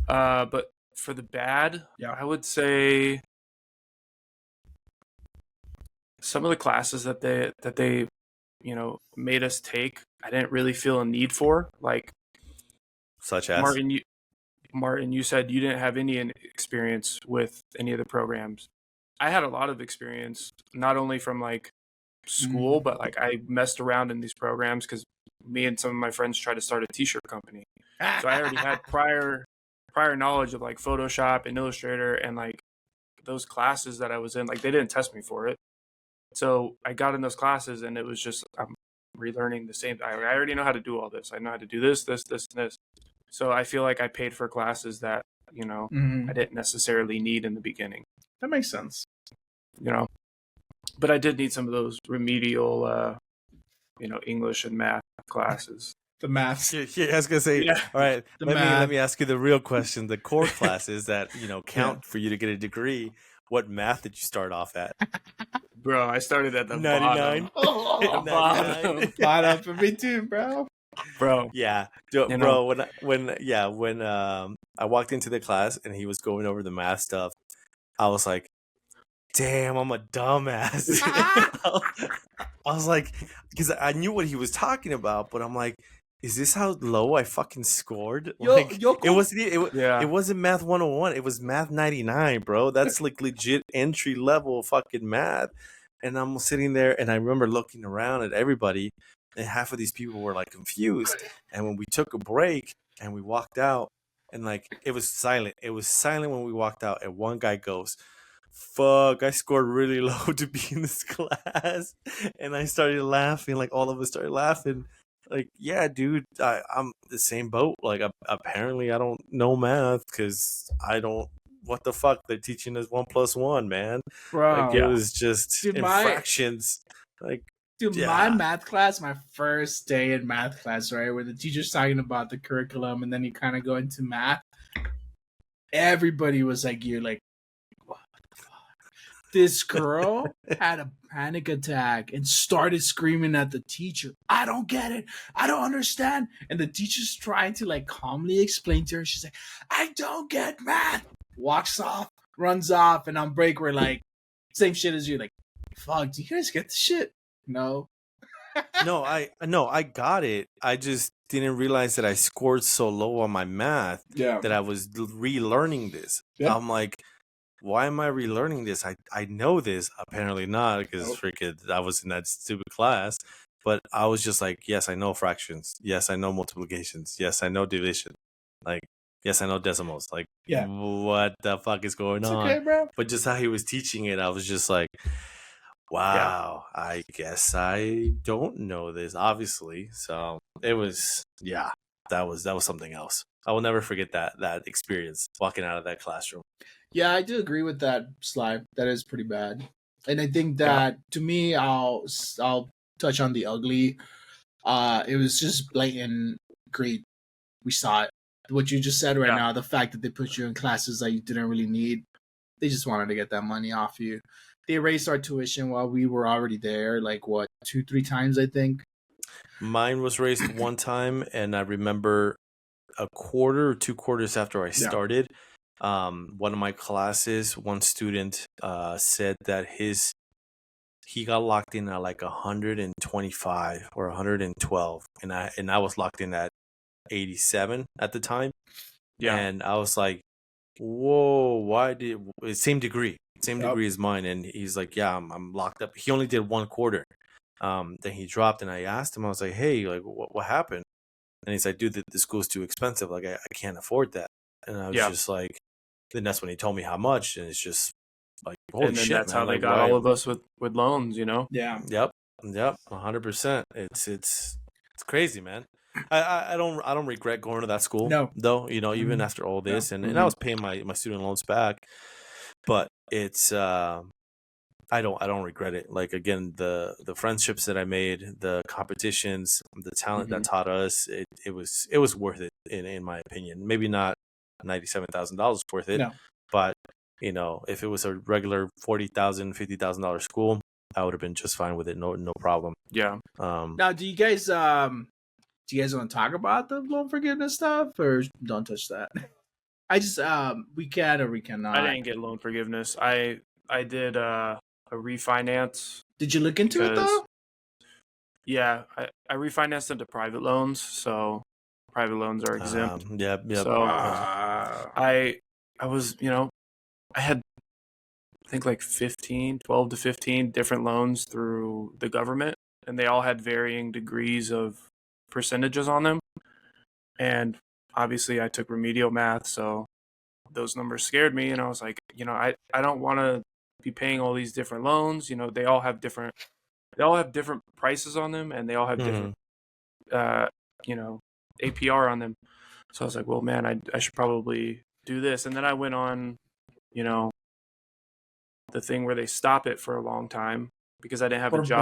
But for the bad, Yeah. I would say some of the classes that they made us take, I didn't really feel a need for. Like Such as Martin, you said you didn't have any experience with any of the programs. I had a lot of experience, not only from like school, but like I messed around in these programs because me and some of my friends tried to start a t-shirt company. So I already had prior knowledge of like Photoshop and Illustrator, and like those classes that I was in, like they didn't test me for it. So I got in those classes and it was just, I'm relearning the same. I already know how to do all this. I know how to do this, and this. So I feel like I paid for classes that, I didn't necessarily need in the beginning. That makes sense. But I did need some of those remedial, English and math classes. The maths. Yeah, I was gonna say. Yeah. All right, The let me ask you the real question. The core classes that count for you to get a degree. What math did you start off at? Bro, I started at the 99. bottom. Bottom. Bottom for me too, bro. Bro. Yeah, bro. When I walked into the class and he was going over the math stuff, I was like, "Damn, I'm a dumbass." I was like, because I knew what he was talking about, but I'm like, is this how low I fucking scored? It wasn't math 101. It was math 99, bro. That's like legit entry level fucking math. And I'm sitting there and I remember looking around at everybody and half of these people were like confused. And when we took a break and we walked out and like, it was silent. It was silent when we walked out and one guy goes, "Fuck, I scored really low to be in this class." And I started laughing, like all of us started laughing. Like, yeah, dude, I'm the same boat. Like, apparently I don't know math because I don't, what the fuck? They're teaching us 1 + 1, man. Bro. Like, it was just Dude, fractions. Like, my math class, my first day in math class, right, where the teacher's talking about the curriculum and then you kind of go into math, everybody was like, you're like, what the fuck? This girl had a panic attack and started screaming at the teacher, "I don't get it. I don't understand." And the teacher's trying to like calmly explain to her. She's like, "I don't get math." Walks off, runs off, and on break we're like, same shit as you, like, fuck, do you guys get the shit? No. No, I got it. I just didn't realize that I scored so low on my math that I was relearning this. Yeah. I'm like, why am I relearning this? I know this. Apparently not, because freaking I was in that stupid class. But I was just like, yes, I know fractions. Yes, I know multiplications. Yes, I know division. Like, yes, I know decimals. Like, what the fuck is going on? Okay, bro. But just how he was teaching it, I was just like, wow, I guess I don't know this, obviously. So it was, that was something else. I will never forget that experience walking out of that classroom. Yeah, I do agree with that, Sly. That is pretty bad. And I think that to me, I'll touch on the ugly. It was just blatant greed. We saw it. What you just said right now, the fact that they put you in classes that you didn't really need. They just wanted to get that money off you. They raised our tuition while we were already there, like what, 2-3 times, I think. Mine was raised one time, and I remember a quarter or 2 quarters after I started, one of my classes, one student said that he got locked in at like 125 or 112, and I was locked in at 87 at the time. And I was like, whoa, why did same degree as mine? And he's like, yeah, I'm locked up. He only did 1 quarter. Then he dropped, and I asked him, I was like, hey, like what happened? And he's like, dude, the school's too expensive. Like I can't afford that. And I was just like, then that's when he told me how much, and it's just like, holy and then shit, that's man. how they like, got all of us with loans, Yeah. Yep, 100%. It's crazy, man. I don't regret going to that school. No. Though, even Mhm. after all this, and I Mhm. was paying my student loans back, but it's I don't regret it. Like, again, the friendships that I made, the competitions, the talent that Mhm. taught us, it was worth it in my opinion. Maybe not $97,000 worth it, No. but if it was a regular $40,000, $50,000 school, I would have been just fine with it. No problem. Yeah. Now, do you guys want to talk about the loan forgiveness stuff, or don't touch that? I just we can or we cannot. I didn't get loan forgiveness. I did a refinance. Did you look into it because- though? Yeah, I refinanced into private loans, so private loans are exempt. Yep. So I was, I had I think like 12 to 15 different loans through the government, and they all had varying degrees of percentages on them. And obviously I took remedial math, so those numbers scared me, and I was like, I don't want to be paying all these different loans. They all have different prices on them, and they all have different APR on them. So I was like, well, man, I should probably do this. And then I went on, the thing where they stop it for a long time because I didn't have a job.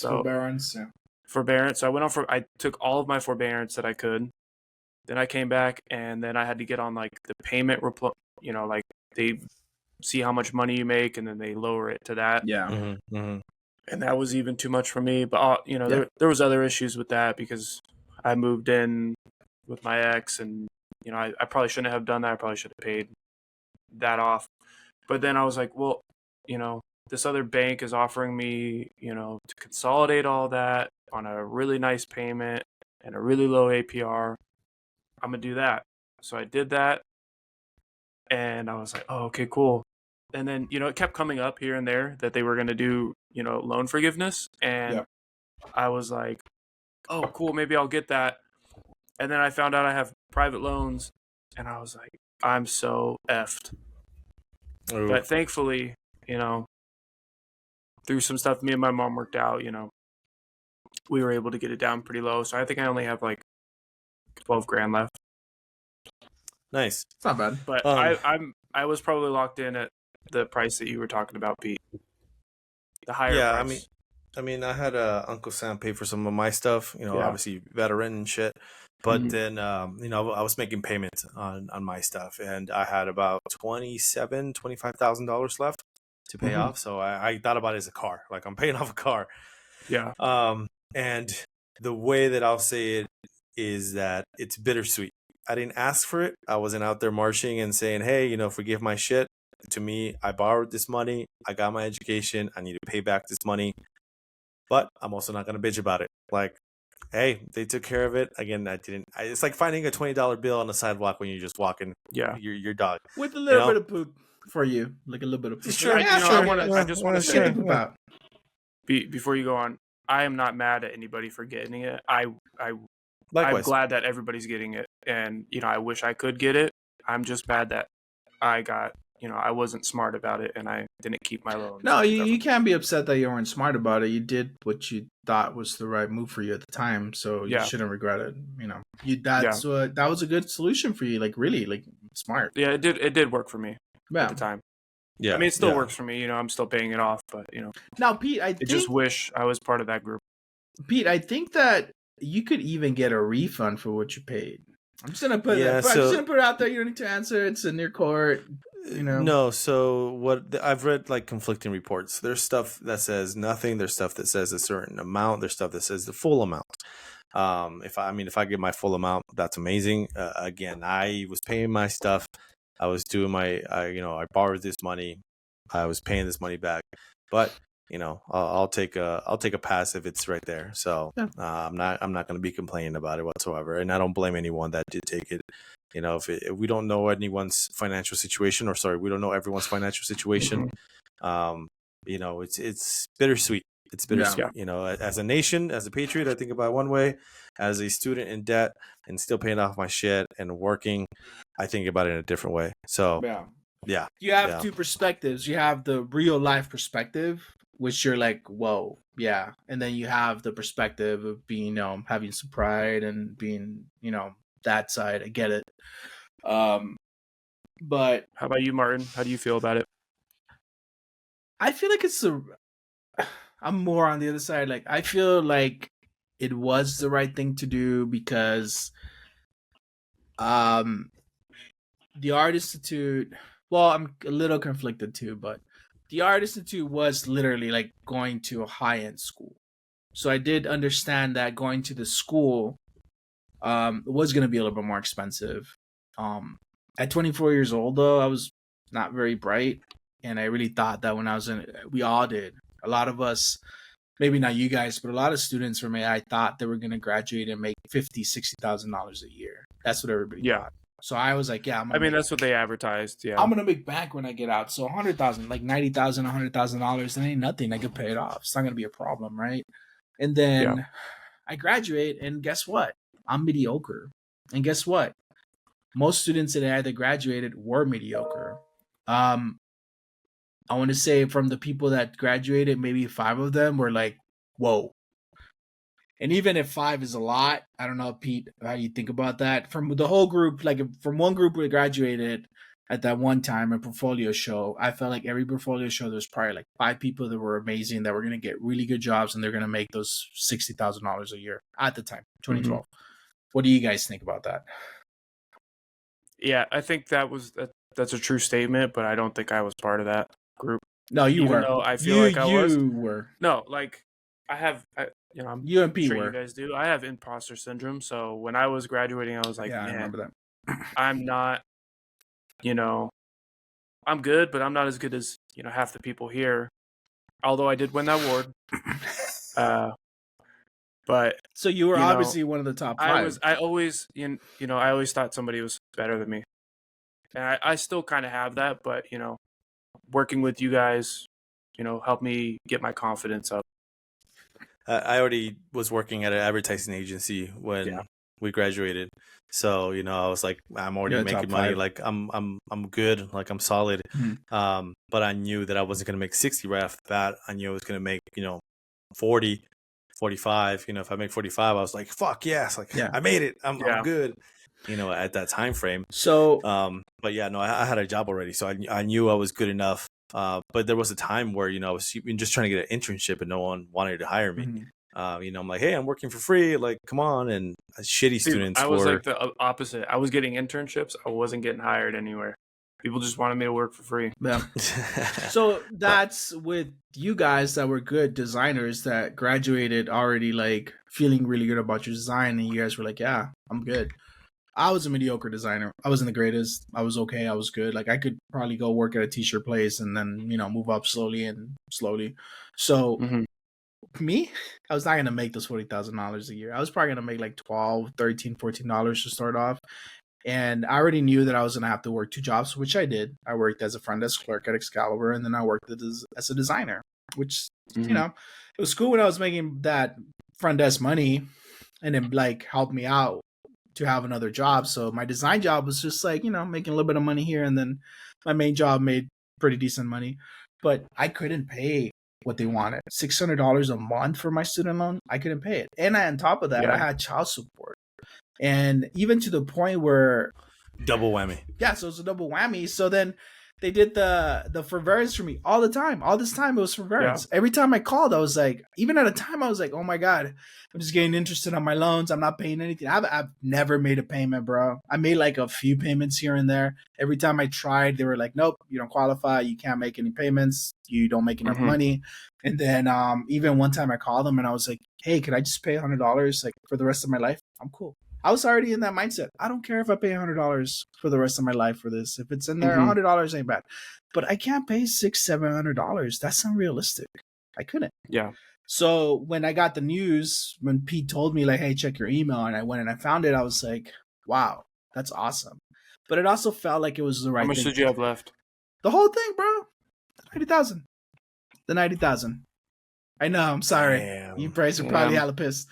Forbearance. Yeah. Forbearance. So I took all of my forbearance that I could. Then I came back, and then I had to get on like the payment like they see how much money you make, and then they lower it to that. Yeah. And that was even too much for me. But there was other issues with that because I moved in with my ex, and I probably shouldn't have done that. I probably should have paid that off. But then I was like, well, this other bank is offering me, to consolidate all that on a really nice payment and a really low APR. I'm gonna do that. So I did that, and I was like, oh, okay, cool. And then, it kept coming up here and there that they were going to do, loan forgiveness. And I was like, oh, cool, maybe I'll get that. And then I found out I have private loans, and I was like, I'm so effed. Ooh. But thankfully, through some stuff me and my mom worked out, we were able to get it down pretty low. So I think I only have like 12 grand left. Nice. It's not bad. But I was probably locked in at the price that you were talking about, Pete. The higher price. I mean, I had Uncle Sam pay for some of my stuff, obviously veteran and shit. But then, I was making payments on my stuff, and I had about $25,000 left to pay off. So I thought about it as a car. Like, I'm paying off a car. Yeah. And the way that I'll say it is that it's bittersweet. I didn't ask for it. I wasn't out there marching and saying, hey, forgive my shit. To me, I borrowed this money. I got my education. I need to pay back this money. But I'm also not going to bitch about it. Like, hey, they took care of it. Again, it's like finding a $20 bill on the sidewalk when you're just walking your dog. With a little bit of poop for you. Like a little bit of poop. Sure. I just want to say, about. Before you go on, I am not mad at anybody for getting it. I'm glad that everybody's getting it. And, I wish I could get it. I'm just bad that I got, I wasn't smart about it, and I didn't keep my loans. No, you can't be upset that you weren't smart about it. You did what you thought was the right move for you at the time, so you shouldn't regret it. That was a good solution for you. Like, really, like, smart. Yeah, it did work for me at the time. Yeah, I mean, it still works for me. I'm still paying it off, but Now, Pete, I just wish I was part of that group. Pete, I think that you could even get a refund for what you paid. I'm just gonna put I'm just gonna put it out there. You don't need to answer. It's in your court. No, so what I've read, like, conflicting reports. There's stuff that says nothing. There's stuff that says a certain amount. There's stuff that says the full amount. If I get my full amount, that's amazing. Again, I was paying my stuff. I was doing I borrowed this money. I was paying this money back, but I'll take a pass if it's right there. So I'm not going to be complaining about it whatsoever, and I don't blame anyone that did take it. If we don't know anyone's financial situation, we don't know everyone's financial situation. It's bittersweet. It's bittersweet. Yeah. As a nation, as a patriot, I think about it one way. As a student in debt and still paying off my shit and working, I think about it in a different way. So yeah. You have two perspectives. You have the real life perspective which you're like, whoa, yeah. And then you have the perspective of being, having some pride and being, that side. I get it. But How about you, Martin? How do you feel about it? I feel like I'm more on the other side. Like, I feel like it was the right thing to do because, the Art Institute, well, I'm a little conflicted too, but the Art Institute was literally like going to a high end school. So I did understand that going to the school was going to be a little bit more expensive. At 24 years old, though, I was not very bright. And I really thought that when I was we all did. A lot of us, maybe not you guys, but a lot of students from AI thought they were going to graduate and make $50,000-$60,000 a year. That's what everybody thought. So I was like, yeah, that's what they advertised. Yeah, I'm gonna make bank when I get out. So $100,000, like $90,000, $100,000, that ain't nothing. I could pay it off. It's not gonna be a problem, right? And then I graduate, and guess what? I'm mediocre. And guess what? Most students that I that graduated were mediocre. I want to say from the people that graduated, maybe 5 of them were like, whoa. And even if 5 is a lot, I don't know, Pete, how you think about that. From the whole group, like from one group we graduated at that one time, a portfolio show, I felt like every portfolio show, there's probably like 5 people that were amazing, that were going to get really good jobs, and they're going to make those $60,000 a year at the time, 2012. Mm-hmm. What do you guys think about that? Yeah, I think that's a true statement, but I don't think I was part of that group. No, you were. Though I feel like I was. You were. No, like you and Pete sure were. You guys do. I have imposter syndrome, so when I was graduating, I was like, man, I remember that. I'm not, I'm good, but I'm not as good as half the people here. Although I did win that award. But so you were obviously one of the top 5. I always I always thought somebody was better than me, and I still kind of have that. But working with you guys, helped me get my confidence up. I already was working at an advertising agency when we graduated, so I was like, I'm already making money. 5. Like I'm good. Like I'm solid. Mm-hmm. But I knew that I wasn't gonna make 60 right off the bat. I knew I was gonna make 40, 45. If I make 45, I was like, fuck yes, like I made it. I'm good. At that time frame. So, but yeah, no, I had a job already, so I knew I was good enough. But there was a time where I was just trying to get an internship and no one wanted to hire me. Mm-hmm. I'm like, hey, I'm working for free. Like, come on. And shitty students. I was like the opposite. I was getting internships. I wasn't getting hired anywhere. People just wanted me to work for free. Yeah. So that's with you guys that were good designers that graduated already, like feeling really good about your design, and you guys were like, yeah, I'm good. I was a mediocre designer. I wasn't the greatest. I was okay. I was good. Like I could probably go work at a t-shirt place and then, move up slowly. So me, I was not going to make those $40,000 a year. I was probably going to make like $12, $13, $14 to start off. And I already knew that I was going to have to work 2 jobs, which I did. I worked as a front desk clerk at Excalibur, and then I worked as a designer, which, it was cool when I was making that front desk money, and then like helped me out to have another job. So my design job was just like, making a little bit of money here, and then my main job made pretty decent money. But I couldn't pay what they wanted. $600 a month for my student loan, I couldn't pay it. And on top of that, I had child support. And even to the point where double whammy. Yeah, so it's a double whammy. So then they did the forbearance for me all the time. All this time it was forbearance. Yeah. Every time I called, I was like, even at a time I was like, oh my God, I'm just getting interested on my loans. I'm not paying anything. I've never made a payment, bro. I made like a few payments here and there. Every time I tried, they were like, nope, you don't qualify. You can't make any payments. You don't make enough money. And then even one time I called them and I was like, hey, could I just pay $100 like for the rest of my life? I'm cool. I was already in that mindset. I don't care if I pay $100 for the rest of my life for this. If it's in there, $100 ain't bad. But I can't pay $600-$700. That's unrealistic. I couldn't. Yeah. So when I got the news, when Pete told me like, hey, check your email, and I went and I found it, I was like, wow, that's awesome. But it also felt like it was the right thing. How much did you have left? The whole thing, bro. $90,000. The $90,000. I know. I'm sorry. Damn. You guys are probably hella pissed.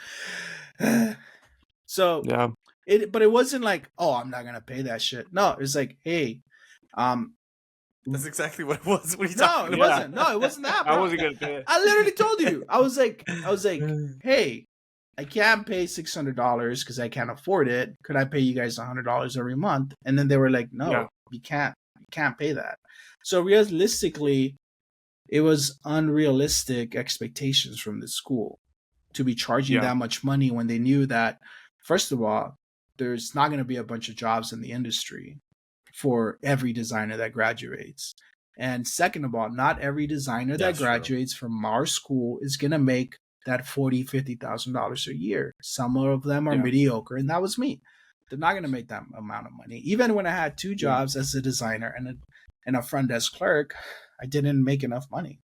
So but it wasn't like, oh, I'm not gonna pay that shit. No, it's like, hey, That's exactly what it was. What are you No, talking it Yeah. wasn't. No, it wasn't that, I bro. wasn't gonna pay it. I literally told you. I was like, hey, I can't pay $600 because I can't afford it. Could I pay you guys $100 every month? And then they were like, no, Yeah. you can't. You can't pay that. So realistically, it was unrealistic expectations from the school to be charging Yeah. that much money when they knew that, first of all, there's not going to be a bunch of jobs in the industry for every designer that graduates. And second of all, not every designer that That's true. graduates from our school is going to make that $40,000, $50,000 a year. Some of them are Yeah. mediocre, and that was me. They're not going to make that amount of money. Even when I had two jobs as a designer and a front desk clerk, I didn't make enough money.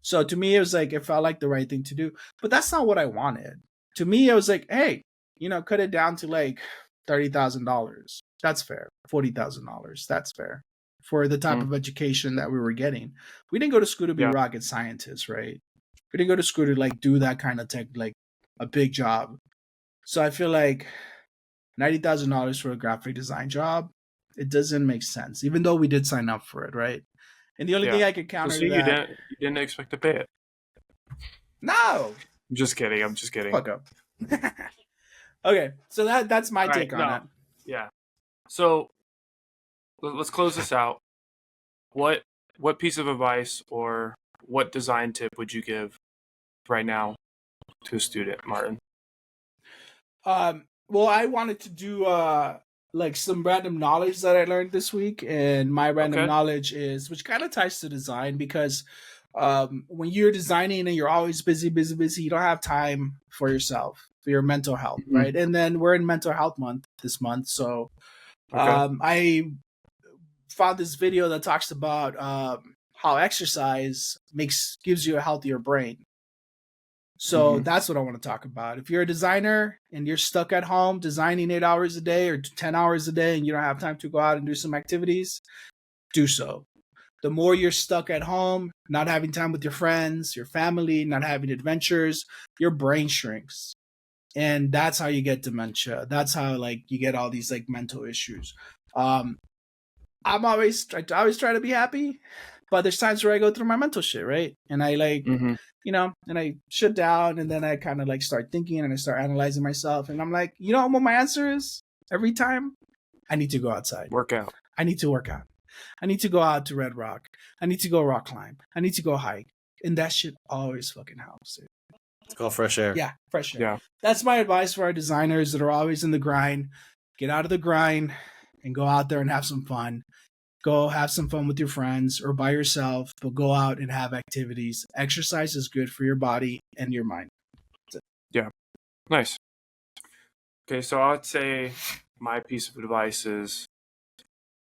So to me, it was like, it felt like the right thing to do. But that's not what I wanted. To me, I was like, hey, cut it down to like $30,000. That's fair. $40,000. That's fair for the type of education that we were getting. We didn't go to school to be rocket scientists, right? We didn't go to school to like do that kind of tech, like a big job. So I feel like $90,000 for a graphic design job, it doesn't make sense, even though we did sign up for it, right? And the only thing I could counter So that, you didn't expect to pay it. no, I'm just kidding. I'm just kidding. fuck up. Okay, so that's my All take right, on no. it. Yeah. So let's close this out. What piece of advice or what design tip would you give right now to a student, Martin? Well, I wanted to do like some random knowledge that I learned this week, and my random knowledge is, which kind of ties to design, because when you're designing and you're always busy, you don't have time for yourself, for your mental health, right? And then we're in mental health month this month, so I found this video that talks about how exercise gives you a healthier brain. So that's what I want to talk about. If you're a designer and you're stuck at home designing 8 hours a day or 10 hours a day and you don't have time to go out and do some activities, do so. The more you're stuck at home, not having time with your friends, your family, not having adventures, your brain shrinks. And that's how you get dementia. That's how like you get all these like mental issues. I always try to be happy, but there's times where I go through my mental shit, right? And I like, and I shut down, and then I kind of like start thinking and I start analyzing myself. And I'm like, you know what my answer is every time? I need to go outside. Work out. I need to work out. I need to go out to Red Rock. I need to go rock climb. I need to go hike. And that shit always fucking helps, dude. It's called fresh air. Yeah, fresh air. Yeah. That's my advice for our designers that are always in the grind. Get out of the grind and go out there and have some fun. Go have some fun with your friends or by yourself, but go out and have activities. Exercise is good for your body and your mind. Yeah. Nice. Okay, so I'd say my piece of advice is,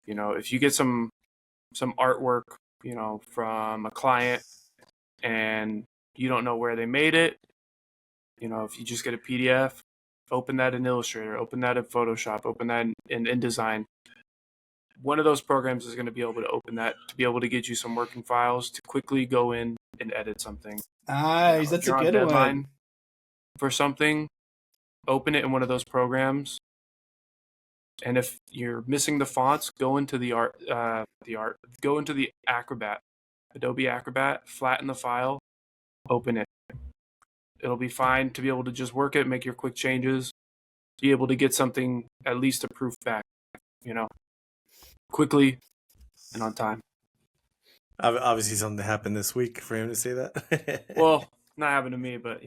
if you get some artwork, from a client and you don't know where they made it, if you just get a PDF, open that in Illustrator, open that in Photoshop, open that in InDesign. One of those programs is going to be able to open that to be able to get you some working files to quickly go in and edit something. Nice, that's a good one. For something, open it in one of those programs. And if you're missing the fonts, go into go into the Acrobat, Adobe Acrobat, flatten the file, open it. It'll be fine to be able to just work it, make your quick changes, be able to get something at least approved back, quickly and on time. Obviously, something happened this week for him to say that. Well, not happened to me, but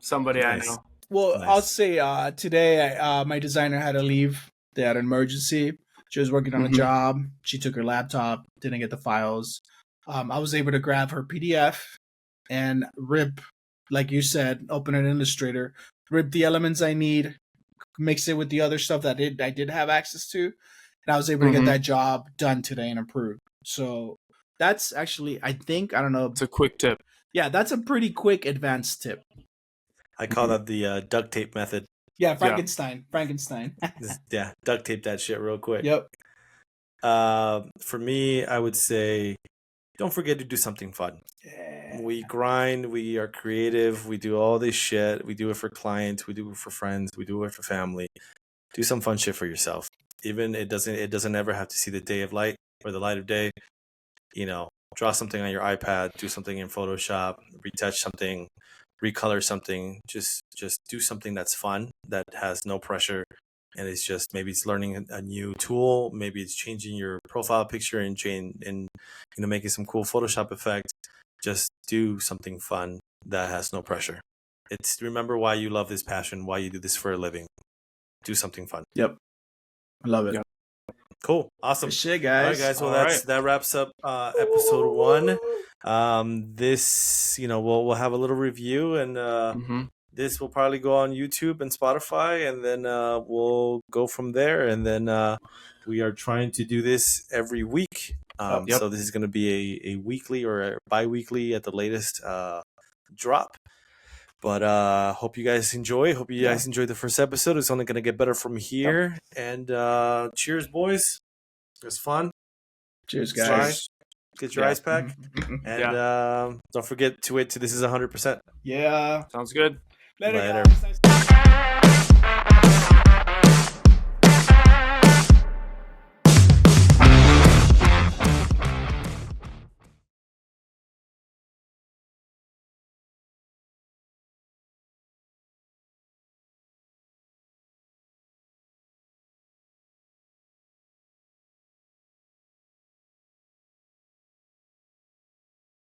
somebody Nice. I know. Well, Nice. I'll say today my designer had to leave. They had an emergency. She was working on a job. She took her laptop, didn't get the files. I was able to grab her PDF and rip, like you said, open an Illustrator, rip the elements I need, mix it with the other stuff that I did have access to, and I was able to get that job done today and approved. So that's actually, I don't know. It's a quick tip. Yeah, that's a pretty quick advanced tip. I call that the duct tape method. Yeah, Frankenstein. Yeah, duct tape that shit real quick. Yep. For me, I would say, don't forget to do something fun. Yeah. We grind, we are creative, we do all this shit. We do it for clients, we do it for friends, we do it for family. Do some fun shit for yourself. Even it doesn't ever have to see the day of light or the light of day. draw something on your iPad, do something in Photoshop, retouch something, recolor something. Just do something that's fun, that has no pressure, and it's just, maybe it's learning a new tool, maybe it's changing your profile picture and making some cool Photoshop effect. Just do something fun that has no pressure. It's remember why you love this passion, why you do this for a living. Do something fun. Yep. I love it. Yep. Cool. Awesome. Good shit, All right, guys. guys. Well, All right. that wraps up episode 1. This, we'll have a little review, and this will probably go on YouTube and Spotify, and then we'll go from there. And then we are trying to do this every week. So this is going to be a weekly or a bi-weekly at the latest drop. But hope you guys enjoy. Hope you guys enjoyed the first episode. It's only going to get better from here. And cheers, boys. It was fun. Cheers, guys. Get your ice pack. And don't forget to wait till this is 100%. Yeah. Sounds good. Later, Later. guys. Nice-